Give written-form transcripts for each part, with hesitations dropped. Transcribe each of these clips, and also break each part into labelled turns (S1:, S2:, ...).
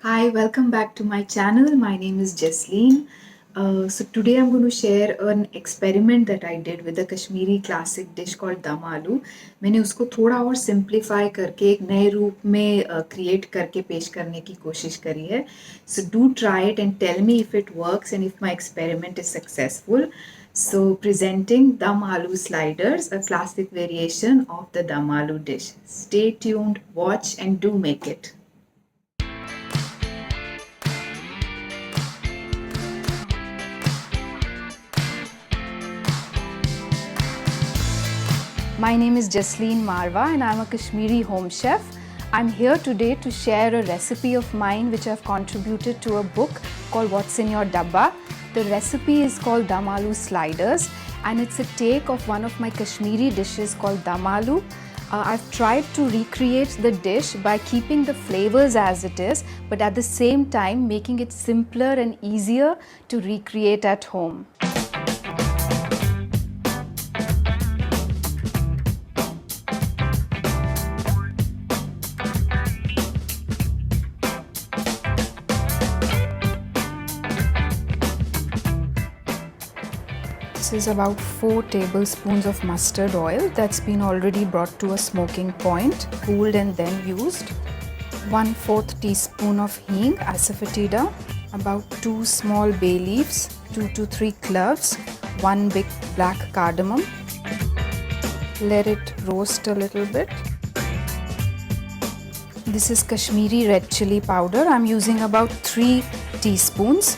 S1: Hi, welcome back to my channel. My name is Jasleen. So today I'm going to share an experiment that I did with a Kashmiri classic dish called दम आलू. मैंने उसको थोड़ा और simplify करके एक नए रूप में क्रिएट करके पेश करने की कोशिश करी है. So do try it and tell me if it works and if my experiment is successful. So presenting dum aloo sliders, a classic variation of the dum aloo dish. Stay tuned, watch and do make it.
S2: My name is Jasleen Marwa and I'm a Kashmiri home chef. I'm here today to share a recipe of mine which I've contributed to a book called What's in Your Dabba. The recipe is called Dum Aloo Sliders and it's a take of one of my Kashmiri dishes called Dum Aloo. I've tried to recreate the dish by keeping the flavors as it is, but at the same time making it simpler and easier to recreate at home. This is about 4 tablespoons of mustard oil that's been already brought to a smoking point, cooled and then used. 1/4 teaspoon of hing asafoetida, about 2 small bay leaves, 2 to 3 cloves, 1 big black cardamom. Let it roast a little bit. This is Kashmiri red chili powder. I'm using about 3 teaspoons.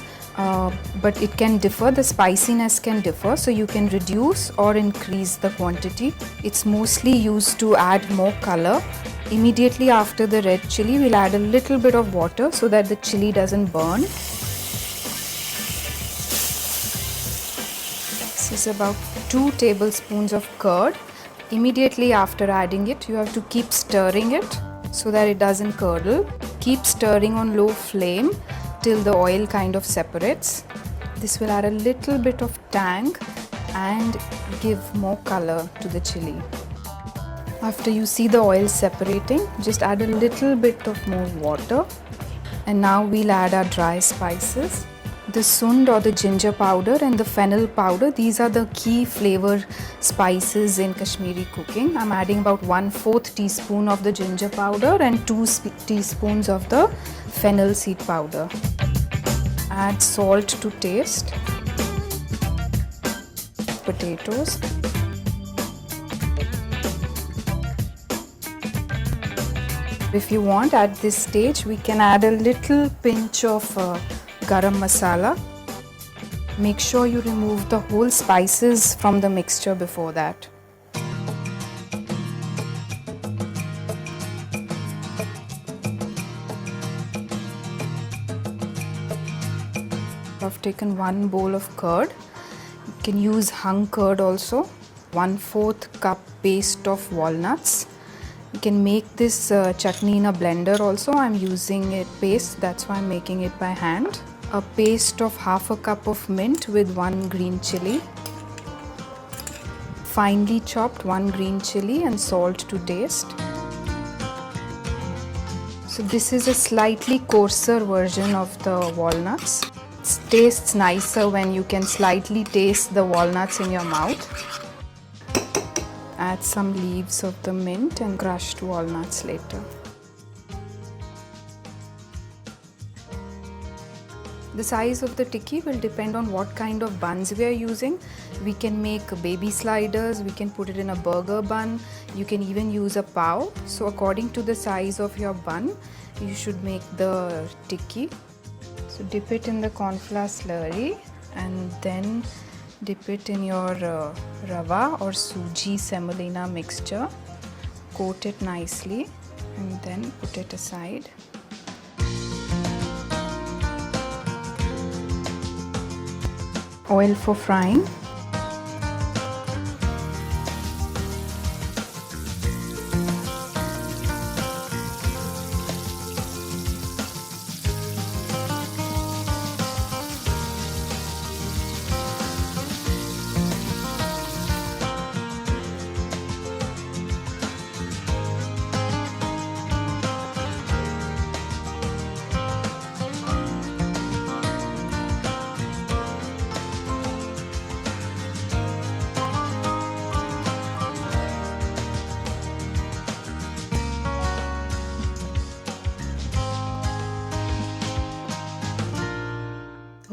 S2: But it can differ, the spiciness can differ, so you can reduce or increase the quantity. It's mostly used to add more color. Immediately after the red chili, we'll add a little bit of water so that the chili doesn't burn. This is about 2 tablespoons of curd. Immediately after adding it, you have to keep stirring it so that it doesn't curdle. Keep stirring on low flame till the oil kind of separates. This will add a little bit of tang and give more color to the chili. After you see the oil separating, just add a little bit of more water. And now we'll add our dry spices. The sund or the ginger powder and the fennel powder, these are the key flavor spices in Kashmiri cooking. I'm adding about 1/4 teaspoon of the ginger powder and 2 teaspoons of the fennel seed powder. Add salt to taste. Potatoes. If you want, at this stage, we can add a little pinch of garam masala. Make sure you remove the whole spices from the mixture before that. I've taken 1 bowl of curd. You can use hung curd also. 1/4 cup paste of walnuts. You can make this chutney in a blender also. I'm using it paste, that's why I'm making it by hand. A paste of 1/2 cup of mint with 1 green chili. Finely chopped 1 green chili and salt to taste. So this is a slightly coarser version of the walnuts. It tastes nicer when you can slightly taste the walnuts in your mouth. Add some leaves of the mint and crushed walnuts later. The size of the tikki will depend on what kind of buns we are using. We can make baby sliders, we can put it in a burger bun, you can even use a pav. So according to the size of your bun, you should make the tikki. So dip it in the corn flour slurry and then dip it in your rava or suji semolina mixture. Coat it nicely and then put it aside. Oil for frying.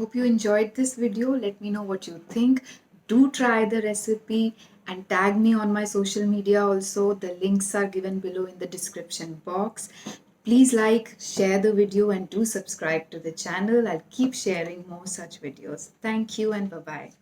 S1: Hope you enjoyed this video. Let me know what you think. Do try the recipe and tag me on my social media also. The links are given below in the description box. Please like, share the video and do subscribe to the channel. I'll keep sharing more such videos. Thank you and bye-bye.